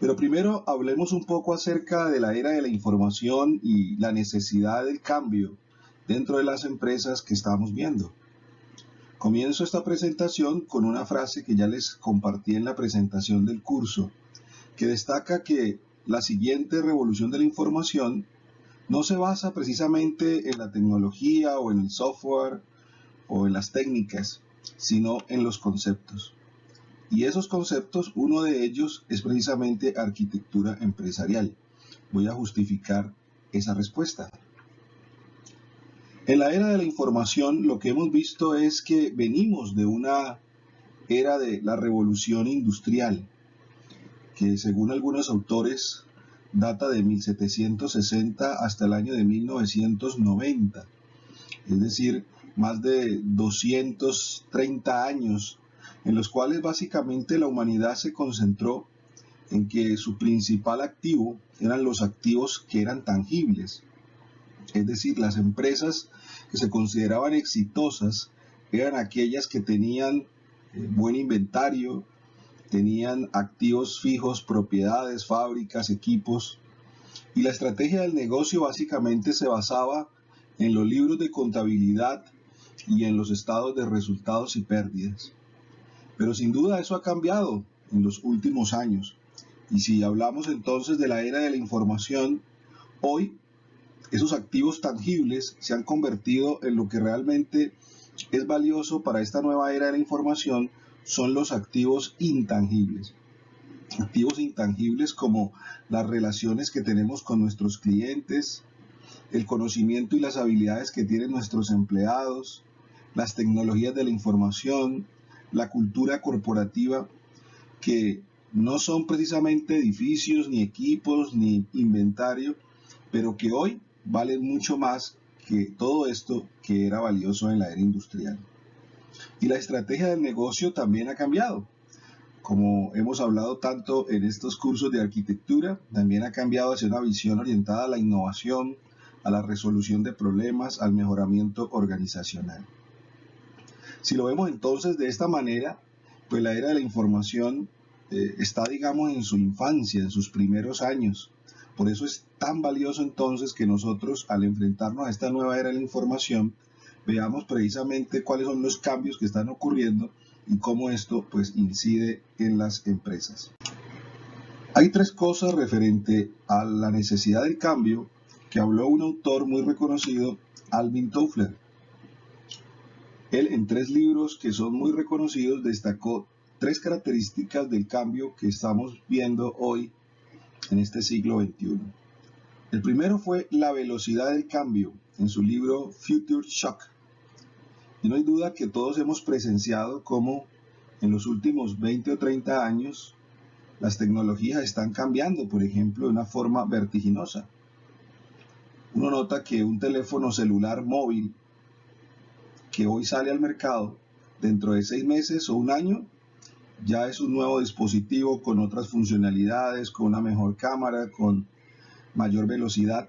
Pero primero hablemos un poco acerca de la era de la información y la necesidad del cambio dentro de las empresas que estamos viendo. Comienzo esta presentación con una frase que ya les compartí en la presentación del curso, que destaca que la siguiente revolución de la información no se basa precisamente en la tecnología o en el software o en las técnicas, sino en los conceptos. Y esos conceptos, uno de ellos es precisamente arquitectura empresarial. Voy a justificar esa respuesta. En la era de la información, lo que hemos visto es que venimos de una era de la revolución industrial, que según algunos autores data de 1760 hasta el año de 1990, es decir, más de 230 años en los cuales básicamente la humanidad se concentró en que su principal activo eran los activos que eran tangibles, es decir, las empresas que se consideraban exitosas eran aquellas que tenían buen inventario, tenían activos fijos, propiedades, fábricas, equipos, y la estrategia del negocio básicamente se basaba en los libros de contabilidad y en los estados de resultados y pérdidas. Pero sin duda eso ha cambiado en los últimos años. Y si hablamos entonces de la era de la información, hoy esos activos tangibles se han convertido en lo que realmente es valioso para esta nueva era de la información, son los activos intangibles. Activos intangibles como las relaciones que tenemos con nuestros clientes, el conocimiento y las habilidades que tienen nuestros empleados, las tecnologías de la información, la cultura corporativa, que no son precisamente edificios, ni equipos, ni inventario, pero que hoy valen mucho más que todo esto que era valioso en la era industrial. Y la estrategia del negocio también ha cambiado. Como hemos hablado tanto en estos cursos de arquitectura, también ha cambiado hacia una visión orientada a la innovación, a la resolución de problemas, al mejoramiento organizacional. Si lo vemos entonces de esta manera, pues la era de la información está, digamos, en su infancia, en sus primeros años. Por eso es tan valioso entonces que nosotros, al enfrentarnos a esta nueva era de la información, veamos precisamente cuáles son los cambios que están ocurriendo y cómo esto pues incide en las empresas. Hay tres cosas referente a la necesidad del cambio que habló un autor muy reconocido, Alvin Toffler. Él, en tres libros que son muy reconocidos, destacó tres características del cambio que estamos viendo hoy en este siglo XXI. El primero fue la velocidad del cambio, en su libro Future Shock. Y no hay duda que todos hemos presenciado cómo en los últimos 20 o 30 años las tecnologías están cambiando, por ejemplo, de una forma vertiginosa. Uno nota que un teléfono celular móvil que hoy sale al mercado, dentro de 6 meses o un año, ya es un nuevo dispositivo con otras funcionalidades, con una mejor cámara, con mayor velocidad.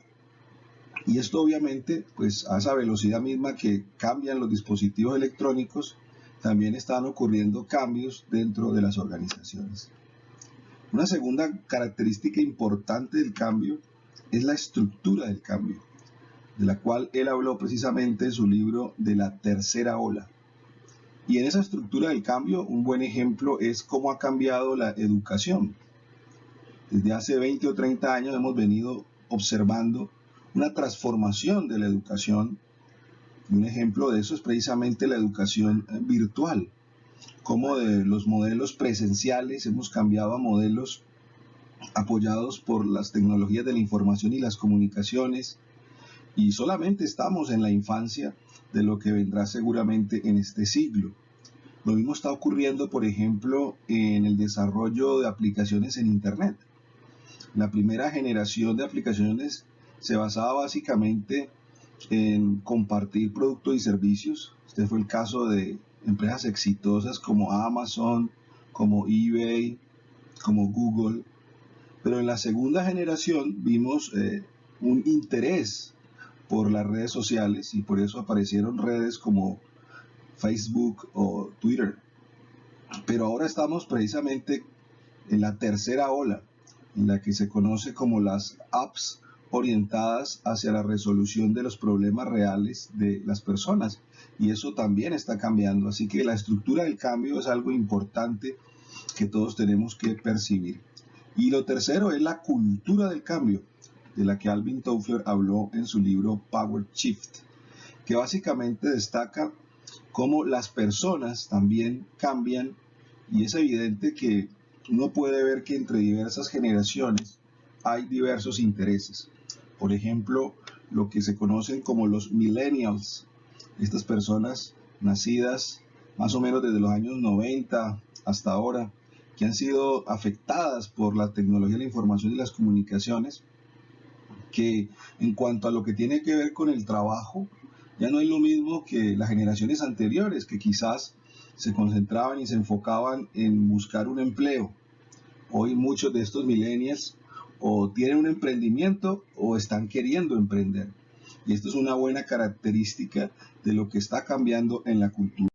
Y esto obviamente, pues a esa velocidad misma que cambian los dispositivos electrónicos, también están ocurriendo cambios dentro de las organizaciones. Una segunda característica importante del cambio es la estructura del cambio, de la cual él habló precisamente en su libro de la tercera ola. Y en esa estructura del cambio, un buen ejemplo es cómo ha cambiado la educación. Desde hace 20 o 30 años hemos venido observando una transformación de la educación. Y un ejemplo de eso es precisamente la educación virtual. Cómo de los modelos presenciales hemos cambiado a modelos apoyados por las tecnologías de la información y las comunicaciones. Y solamente estamos en la infancia de lo que vendrá seguramente en este siglo. Lo mismo está ocurriendo, por ejemplo, en el desarrollo de aplicaciones en Internet. La primera generación de aplicaciones se basaba básicamente en compartir productos y servicios. Este fue el caso de empresas exitosas como Amazon, como eBay, como Google. Pero en la segunda generación vimos un interés por las redes sociales y por eso aparecieron redes como Facebook o Twitter. Pero ahora estamos precisamente en la tercera ola, en la que se conoce como las apps orientadas hacia la resolución de los problemas reales de las personas. Y eso también está cambiando. Así que la estructura del cambio es algo importante que todos tenemos que percibir. Y lo tercero es la cultura del cambio, de la que Alvin Toffler habló en su libro Power Shift, que básicamente destaca cómo las personas también cambian, y es evidente que uno puede ver que entre diversas generaciones hay diversos intereses. Por ejemplo, lo que se conocen como los millennials, estas personas nacidas más o menos desde los años 90 hasta ahora, que han sido afectadas por la tecnología de la información y las comunicaciones, que en cuanto a lo que tiene que ver con el trabajo, ya no es lo mismo que las generaciones anteriores, que quizás se concentraban y se enfocaban en buscar un empleo. Hoy muchos de estos millennials o tienen un emprendimiento o están queriendo emprender. Y esto es una buena característica de lo que está cambiando en la cultura.